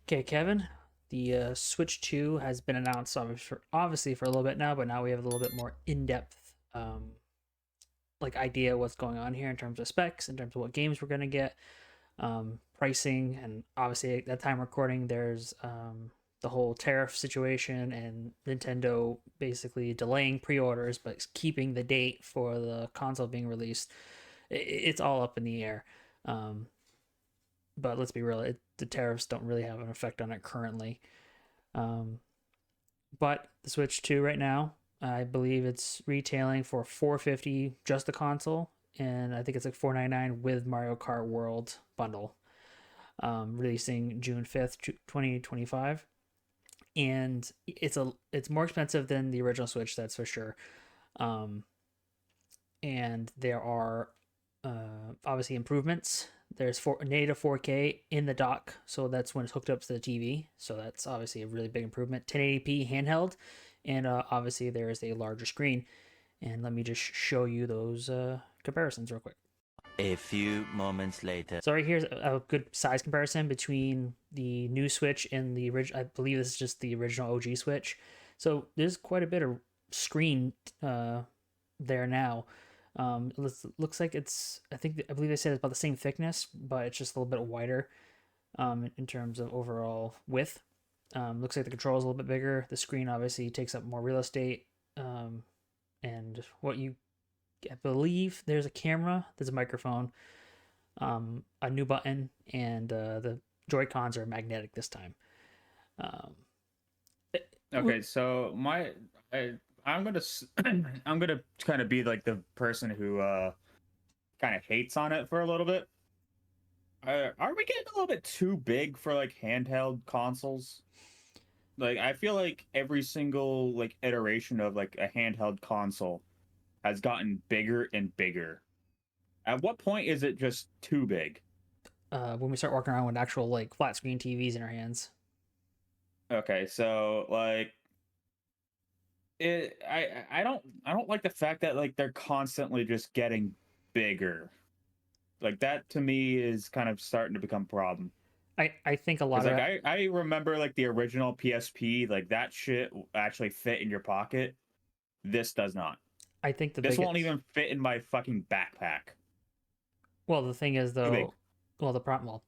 Okay, Kevin, the Switch 2 has been announced obviously for a little bit now, but now we have a little bit more in-depth idea what's going on here in terms of specs, in terms of what games we're going to get, pricing, and obviously at that time recording there's the whole tariff situation and Nintendo basically delaying pre-orders but keeping the date for the console being released. It's all up in the air. Um, but let's be real, the tariffs don't really have an effect on it currently. Um, but the Switch 2 right now, I believe it's retailing for 450 just the console, and I think it's like 499 with Mario Kart World bundle, releasing June 5th, 2025. And it's more expensive than the original Switch, that's for sure. Um, and there are obviously improvements. There's native 4K in the dock, so that's when it's hooked up to the TV. So that's obviously a really big improvement. 1080p handheld, and obviously there is a larger screen. And let me just show you those comparisons real quick. A few moments later. So right here's a good size comparison between the new Switch and the original. I believe this is just the original OG Switch. So there's quite a bit of screen there now. Looks like I believe they said it's about the same thickness, but it's just a little bit wider in terms of overall width. Looks like the control is a little bit bigger. The screen obviously takes up more real estate. And I believe there's a camera, there's a microphone, a new button, and the Joy Cons are magnetic this time. Okay, so I'm gonna I'm gonna kind of be like the person who kind of hates on it for a little bit. Are we getting a little bit too big for like handheld consoles? Like I feel like every single like iteration of like a handheld console has gotten bigger and bigger. At what point is it just too big? When we start walking around with actual like flat screen TVs in our hands. Okay, so like I don't like the fact that like they're constantly just getting bigger. Like that to me is kind of starting to become a problem. I think a lot Because of like that. I remember like the original PSP, like that shit actually fit in your pocket. This does not. I think the This biggest. won't even fit in my fucking backpack. Well, the thing is Too big. though, well the problem. Well,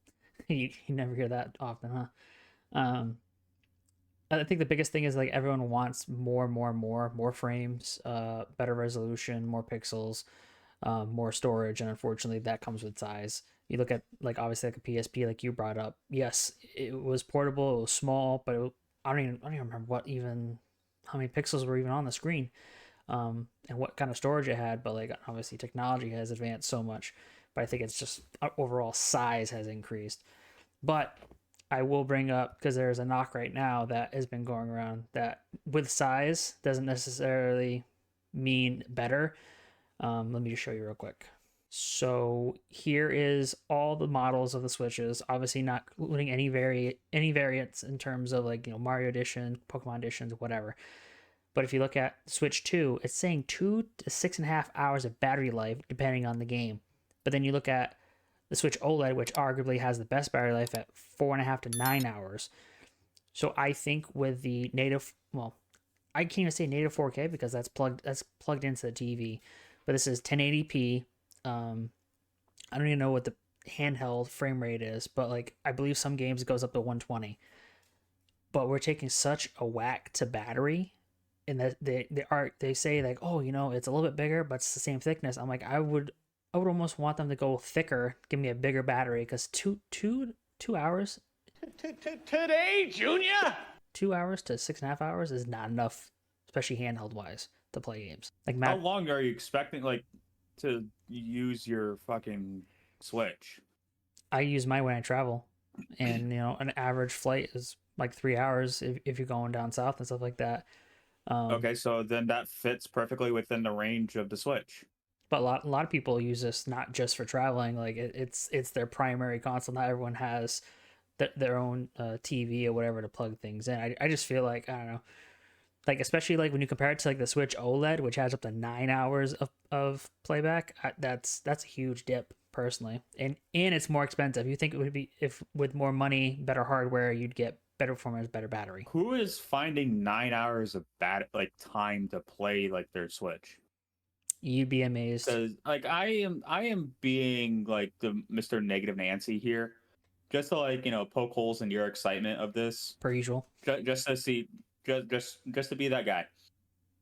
you never hear that often, huh? Um, I think the biggest thing is like everyone wants more frames, better resolution, more pixels, more storage, and unfortunately that comes with size. You look at like obviously like a PSP, like you brought up. Yes, it was portable, it was small, but I don't even remember how many pixels were even on the screen, and what kind of storage it had. But like obviously technology has advanced so much, but I think it's just overall size has increased. But I will bring up, because there's a knock right now that has been going around, that with size doesn't necessarily mean better. Let me just show you real quick. So here is all the models of the Switches, obviously not including any variants in terms of like Mario Edition, Pokemon Editions, whatever. But if you look at Switch 2, it's saying 2 to 6.5 hours of battery life depending on the game. But then you look at the Switch OLED, which arguably has the best battery life at 4.5 to 9 hours. So I think with the native, well, I can't even say native 4K because that's plugged into the TV, but this is 1080p. I don't even know what the handheld frame rate is, but like I believe some games it goes up to 120. But we're taking such a whack to battery, and that they say like, oh, it's a little bit bigger, but it's the same thickness. I'm like, I would almost want them to go thicker, give me a bigger battery, because 2 hours, Today, Junior. 2 hours to 6.5 hours is not enough, especially handheld wise, to play games. Like How Matt, long are you expecting like to use your fucking Switch? I use mine when I travel, and an average flight is like 3 hours if you're going down south and stuff like that. Okay, so then that fits perfectly within the range of the Switch. But a lot of people use this not just for traveling. Like it's their primary console. Not everyone has their own TV or whatever to plug things in. I just feel like, I don't know, like especially like when you compare it to like the Switch OLED, which has up to 9 hours of playback. That's a huge dip personally, and it's more expensive. You think it would be if with more money, better hardware, you'd get better performance, better battery. Who is finding 9 hours of time to play like their Switch? You'd be amazed. Because like I am being like the Mr. Negative Nancy here, just to like poke holes in your excitement of this, Per usual. just to see, just to be that guy,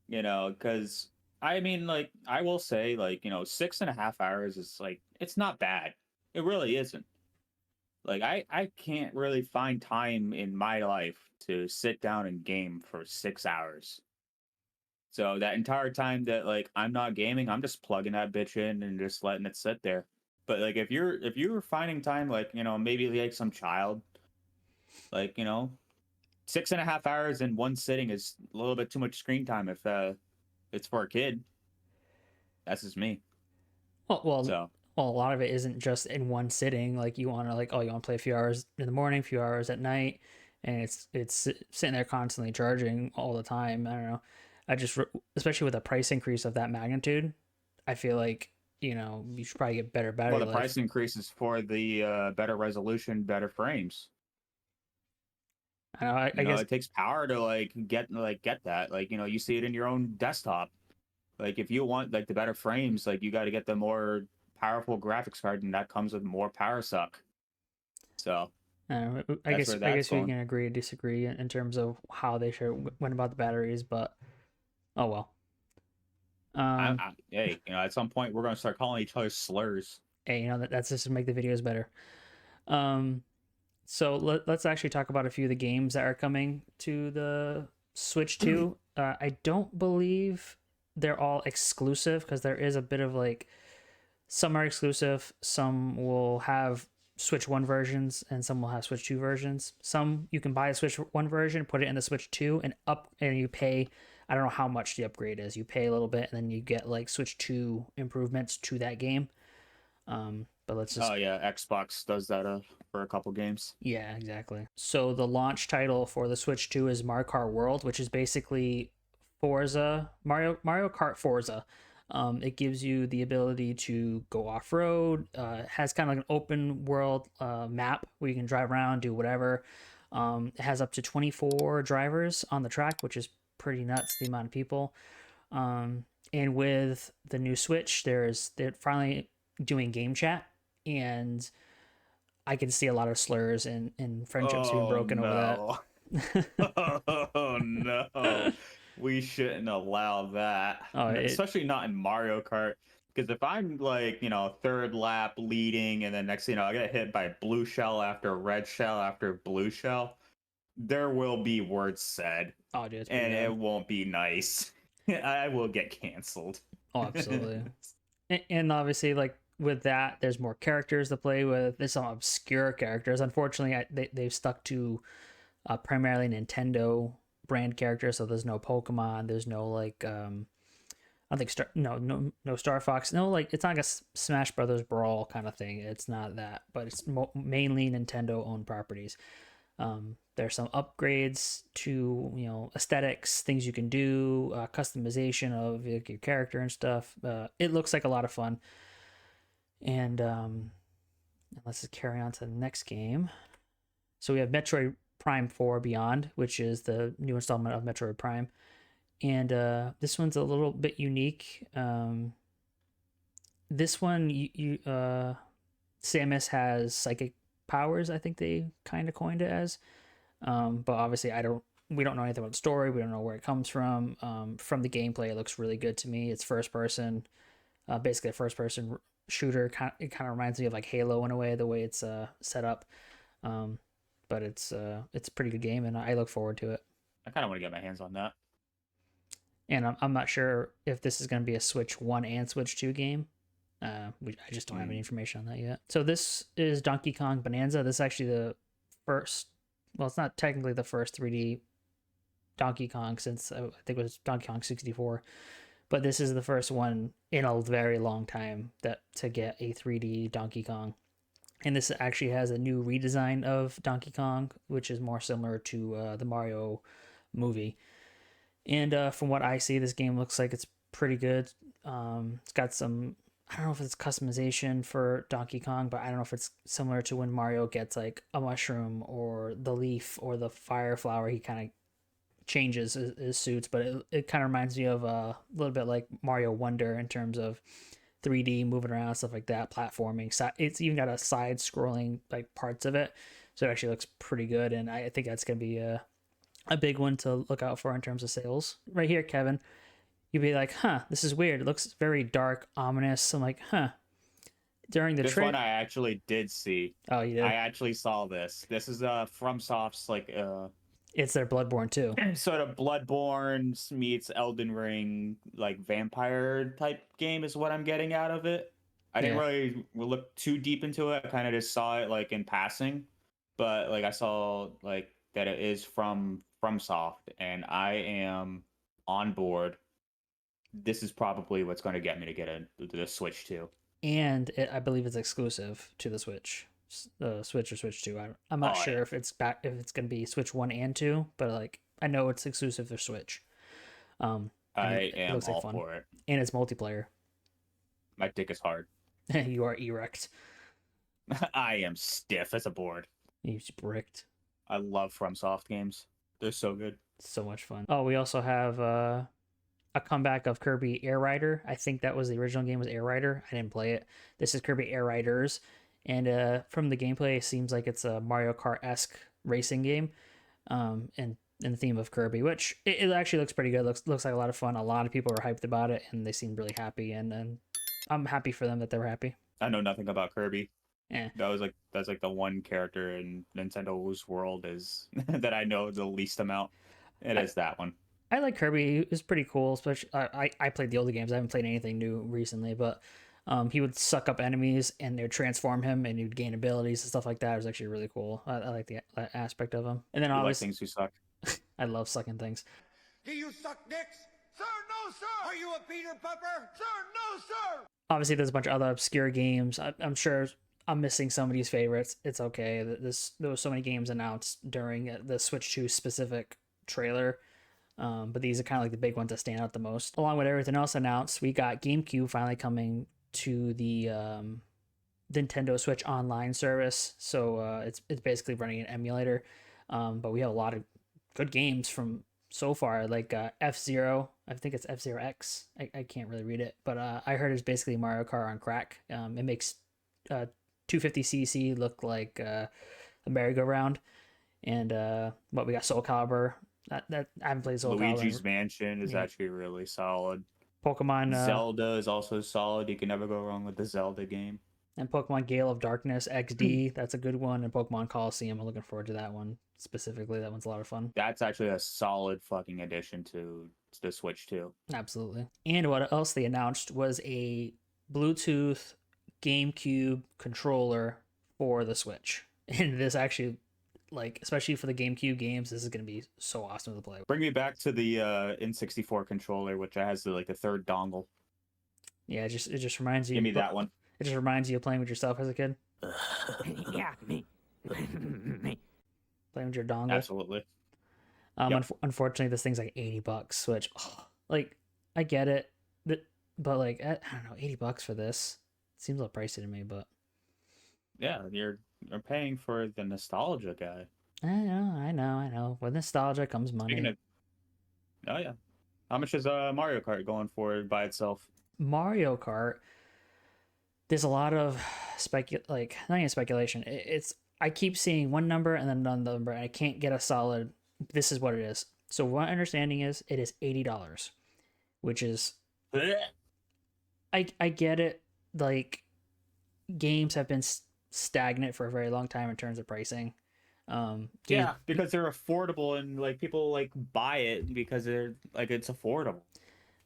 because I mean, like, I will say, like, 6.5 hours is like, it's not bad. It really isn't. Like, I can't really find time in my life to sit down and game for 6 hours. So that entire time that like I'm not gaming, I'm just plugging that bitch in and just letting it sit there. But like if you're finding time, like, maybe like some child, like, 6.5 hours in one sitting is a little bit too much screen time if it's for a kid. That's just me. Well, So a lot of it isn't just in one sitting. Like you want to you want to play a few hours in the morning, a few hours at night, and it's sitting there constantly charging all the time. I don't know. Especially with a price increase of that magnitude, I feel like you should probably get better battery well, the life. price increase is for the better resolution, better frames. I know. I guess it takes power to get that. Like, you see it in your own desktop. Like, if you want like the better frames, like, you got to get the more powerful graphics card, and that comes with more power suck. So I that's where guess that's we going. can agree to disagree in terms of how they should went about the batteries, but oh well. Hey, at some point we're gonna start calling each other slurs. Hey, that's just to make the videos better. So let's actually talk about a few of the games that are coming to the Switch 2. I don't believe they're all exclusive because there is a bit of like some are exclusive, some will have Switch 1 versions, and some will have Switch 2 versions. Some you can buy a Switch 1 version, put it in the Switch 2, and you pay. I don't know how much the upgrade is. You pay a little bit, and then you get like Switch 2 improvements to that game. But let's just. Oh yeah, Xbox does that for a couple games. Yeah, exactly. So the launch title for the Switch 2 is Mario Kart World, which is basically Mario Kart Forza. It gives you the ability to go off road. Has kind of like an open world map where you can drive around, do whatever. It has up to 24 drivers on the track, which is pretty nuts, the amount of people. And with the new Switch, they're finally doing game chat, and I can see a lot of slurs and friendships being broken over that. Oh no. We shouldn't allow that. Especially not in Mario Kart. Because if I'm like, third lap leading, and then next thing I get hit by blue shell after red shell after blue shell, there will be words said. Oh, dude, and it won't be nice. I will get canceled. Oh, absolutely. And obviously, like with that, there's more characters to play with. There's some obscure characters. Unfortunately, they've stuck to primarily Nintendo brand characters, so there's no Pokemon. There's no like I don't think no Star Fox. No, like it's not like a Smash Brothers Brawl kind of thing. It's not that, but it's mainly Nintendo owned properties. There's some upgrades to aesthetics, things you can do, customization of your character and stuff. It looks like a lot of fun. And let's just carry on to the next game. So we have Metroid Prime 4 Beyond, which is the new installment of Metroid Prime. And this one's a little bit unique. This one, Samus has psychic powers, I think they kind of coined it as. But obviously we don't know anything about the story. We don't know where it comes from. From the gameplay, it looks really good to me. It's first person, basically a first person shooter. It kind of reminds me of like Halo in a way, the way it's set up. But it's a pretty good game, and I look forward to it. I kind of want to get my hands on that. And I'm not sure if this is going to be a Switch 1 and Switch 2 game. I just don't have any information on that yet. So this is Donkey Kong Bonanza. This is actually the first, well, it's not technically the first 3D Donkey Kong since I think it was Donkey Kong 64. But this is the first one in a very long time to get a 3D Donkey Kong. And this actually has a new redesign of Donkey Kong, which is more similar to the Mario movie. And from what I see, this game looks like it's pretty good. It's got some I don't know if it's customization for Donkey Kong, but I don't know if it's similar to when Mario gets like a mushroom or the leaf or the fire flower. He kind of changes his suits, but it kind of reminds me of a little bit like Mario Wonder in terms of 3D moving around, stuff like that, platforming. It's even got a side scrolling like parts of it, so it actually looks pretty good. And I think that's gonna be a big one to look out for in terms of sales. Right here, Kevin, you'd be like, huh, this is weird. It looks very dark, ominous. I'm like, huh. During the This trailer, one I actually did see. oh, you did. I actually saw this. This is FromSoft's like It's their Bloodborne too. sort of Bloodborne meets Elden Ring, like vampire type game is what I'm getting out of it. I didn't Yeah. really look too deep into it. I kind of just saw it like in passing, but like I saw like that it is from FromSoft, and I am on board. This is probably what's going to get me to get the Switch too. And I believe it's exclusive to the Switch. The Switch or Switch 2. I'm not Oh, sure yeah. if it's going to be Switch 1 and 2, but like I know it's exclusive to Switch. And I it am looks like all fun. for it. And it's multiplayer. My dick is hard. You are erect. I am stiff as a board. You bricked. I love FromSoft games. They're so good. So much fun. Oh, we also have a comeback of Kirby Air Rider. I think that was the original game was Air Rider. I didn't play it. This is Kirby Air Riders, and from the gameplay, it seems like it's a Mario Kart-esque racing game, and in the theme of Kirby, which it actually looks pretty good. Looks like a lot of fun. A lot of people are hyped about it, and they seem really happy, and I'm happy for them that they were happy. I know nothing about Kirby. Yeah. That's like the one character in Nintendo's world is that I know the least amount. It is that one. I like Kirby. It was pretty cool. Especially, I played the older games. I haven't played anything new recently, but he would suck up enemies and they would transform him, and he'd gain abilities and stuff like that. It was actually really cool. I like that aspect of him. And then You like obviously, things who suck. I love sucking things. Do you suck dicks? Sir, no, sir. Are you a Peter Pepper? Sir, no, sir. Obviously, there's a bunch of other obscure games. I'm sure I'm missing somebody's favorites. It's okay. There was so many games announced during the Switch 2 specific trailer. But these are kind of like the big ones that stand out the most. Along with everything else announced, we got GameCube finally coming to the Nintendo Switch Online service. So it's basically running an emulator. But we have a lot of good games from so far, like F-Zero. I think it's F-Zero X. I can't really read it, but I heard it's basically Mario Kart on crack. It makes 250cc look like a merry-go-round. And what we got, Soul Calibur. That I haven't played Soul Luigi's Calibur. Mansion is Yeah. actually really solid. Pokemon Zelda is also solid. You can never go wrong with the Zelda game. and Pokemon Gale of Darkness XD. That's a good one. And Pokemon Coliseum. I'm looking forward to that one specifically. That one's a lot of fun. That's actually a solid fucking addition to the Switch too. Absolutely. And what else they announced was a Bluetooth GameCube controller for the Switch. And this actually, like, especially for the GameCube games, this is going to be so awesome to play. Bring me back to the N64 controller, which has the third dongle. Yeah, it just reminds you. Give me that one. It just reminds you of playing with yourself as a kid. Yeah, me. Playing with your dongle. Absolutely. Yep. Unfortunately, this thing's like $80, which, like, I get it, but like, I don't know, $80 for this seems a little pricey to me. But Yeah, you're paying for the nostalgia guy. I know. With nostalgia comes money. Speaking of, oh yeah, how much is Mario Kart going for by itself? Mario Kart, there's a lot of not even speculation. It's I keep seeing one number and then another number, and I can't get a solid. This is what it is. So my understanding is it is $80, which is I get it. Like, games have been stagnant for a very long time in terms of pricing. Yeah, because they're affordable and like people like buy it because they're like it's affordable.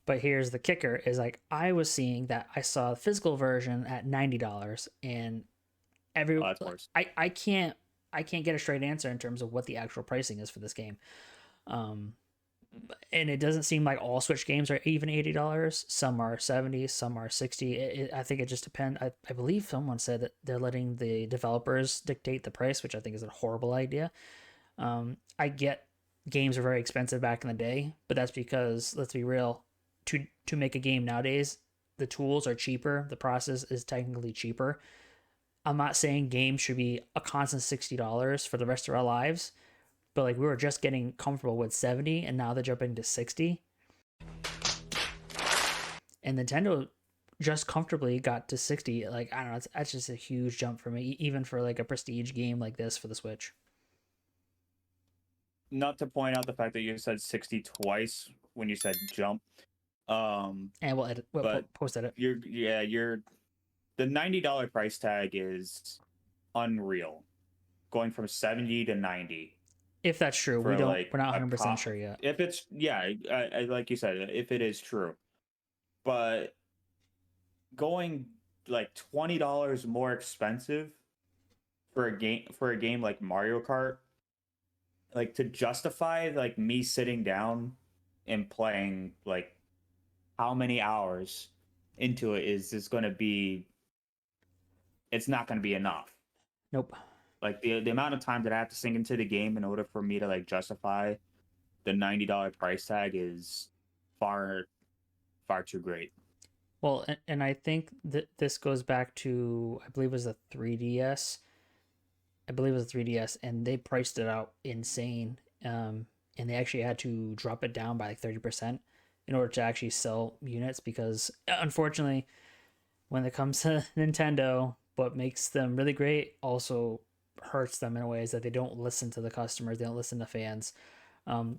But here's the kicker: is like I was seeing that I saw the physical version at $90, and Oh, that's worse. I can't get a straight answer in terms of what the actual pricing is for this game. And it doesn't seem like all Switch games are even $80. Some are 70, some are 60. I think it just depends. I believe someone said that they're letting the developers dictate the price, which I think is a horrible idea. I get games are very expensive back in the day, but that's because, let's be real, to make a game nowadays, the tools are cheaper, the process is technically cheaper. I'm not saying games should be a constant $60 for the rest of our lives, but like we were just getting comfortable with 70 and now they're jumping to 60. And Nintendo just comfortably got to 60. Like, I don't know, that's just a huge jump for me, even for like a prestige game like this for the Switch. Not to point out the fact that you said 60 twice when you said jump. And we'll edit, But post edit. The $90 price tag is unreal, going from 70 to 90. If that's true, for, we're like, not a 100% sure yet. If it's I like you said, if it is true, but going like $20 more expensive for a game like Mario Kart, like to justify like me sitting down and playing like how many hours into it is going to be, it's not going to be enough. Nope. Like the amount of time that I have to sink into the game in order for me to like justify the $90 price tag is far too great. Well, and I think that this goes back to, I believe it was the 3DS. I believe it was the 3DS, and they priced it out insane. And they actually had to drop it down by like 30% in order to actually sell units, because unfortunately, when it comes to Nintendo, what makes them really great also hurts them in a way is that they don't listen to the customers, they don't listen to fans.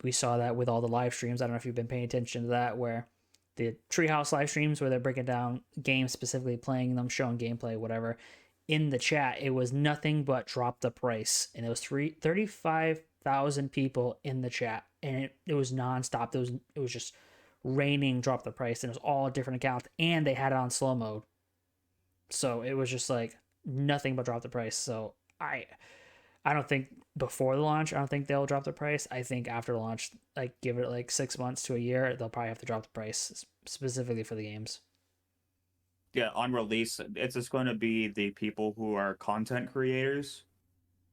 We saw that with all the live streams. I don't know if you've been paying attention to that, where the Treehouse live streams where they're breaking down games, specifically playing them, showing gameplay, whatever. In the chat, it was nothing but drop the price, and it was 35,000 people in the chat, and it was nonstop. It was just raining drop the price, and it was all different accounts, and they had it on slow mode. So it was just like nothing but drop the price. So I don't think before the launch, I don't think they'll drop the price. I think after the launch, like give it like 6 months to a year, they'll probably have to drop the price specifically for the games. Yeah, on release, it's just going to be the people who are content creators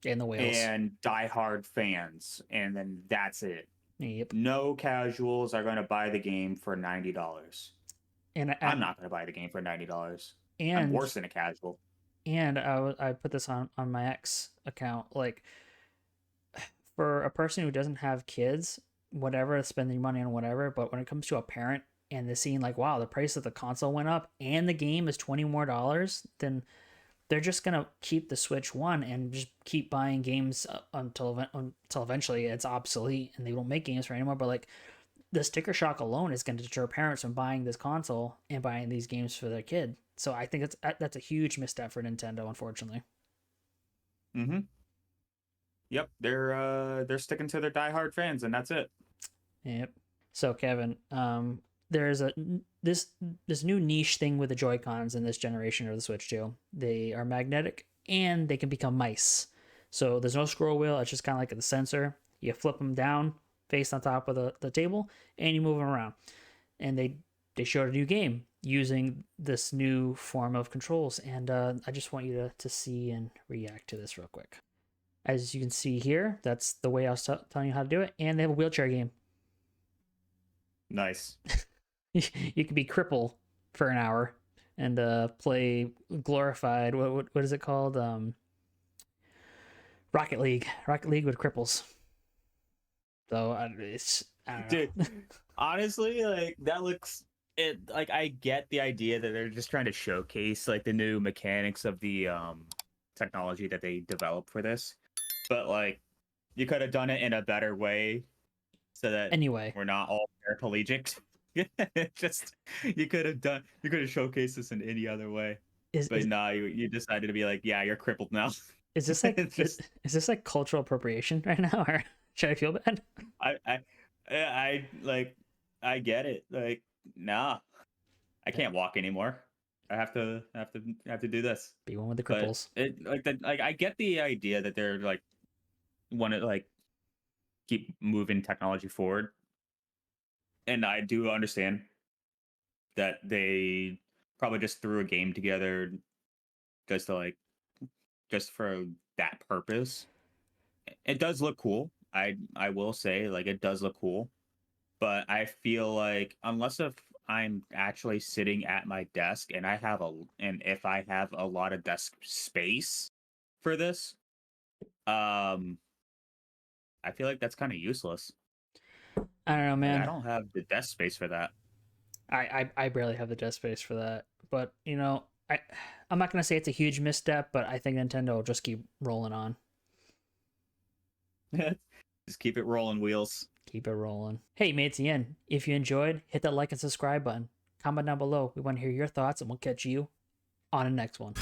And the whales. and diehard fans, and then that's it. Yep. No casuals are going to buy the game for $90. And I'm not going to buy the game for $90. And I'm worse than a casual. And I put this on my ex account. Like, for a person who doesn't have kids, whatever, spending money on whatever, but when it comes to a parent and they're seeing like, wow, the price of the console went up and the game is $20 more, then they're just gonna keep the Switch One and just keep buying games until eventually it's obsolete and they don't make games for anymore. But like, the sticker shock alone is going to deter parents from buying this console and buying these games for their kid. So I think that's a huge misstep for Nintendo, unfortunately. Mm-hmm. Yep, they're sticking to their diehard fans, and that's it. Yep. So Kevin, there's this new niche thing with the Joy-Cons in this generation of the Switch 2. They are magnetic and they can become mice. So there's no scroll wheel. It's just kind of like the sensor. You flip them down, face on top of the table, and you move them around. And they showed a new game using this new form of controls. And I just want you to see and react to this real quick. As you can see here, that's the way I was telling you how to do it. And they have a wheelchair game. Nice. You could be crippled for an hour and play glorified. What is it called? Rocket League with cripples. So I don't know. Dude, honestly, like that looks it. Like I get the idea that they're just trying to showcase like the new mechanics of the technology that they developed for this, but like you could have done it in a better way, so that Anyway, we're not all paraplegic. Just you could have showcased this in any other way, but nah, you decided to be like, yeah, you're crippled now. Is this like is this like cultural appropriation right now, or should I feel bad? I like I get it. Like, nah, I can't walk anymore. I have to do this. Be one with the But cripples. I get the idea that they're like want to like keep moving technology forward, and I do understand that they probably just threw a game together just to like just for that purpose. It does look cool. I will say, like, it does look cool, but I feel like I'm actually sitting at my desk and if I have a lot of desk space for this, I feel like that's kind of useless. I don't know, Like, man. I don't have the desk space for that. I barely have the desk space for that. But you know, I'm not gonna say it's a huge misstep, but I think Nintendo will just keep rolling on. Just keep it rolling, wheels. Keep it rolling. Hey, mates, the end. If you enjoyed, hit that like and subscribe button. Comment down below. We want to hear your thoughts, and we'll catch you on the next one.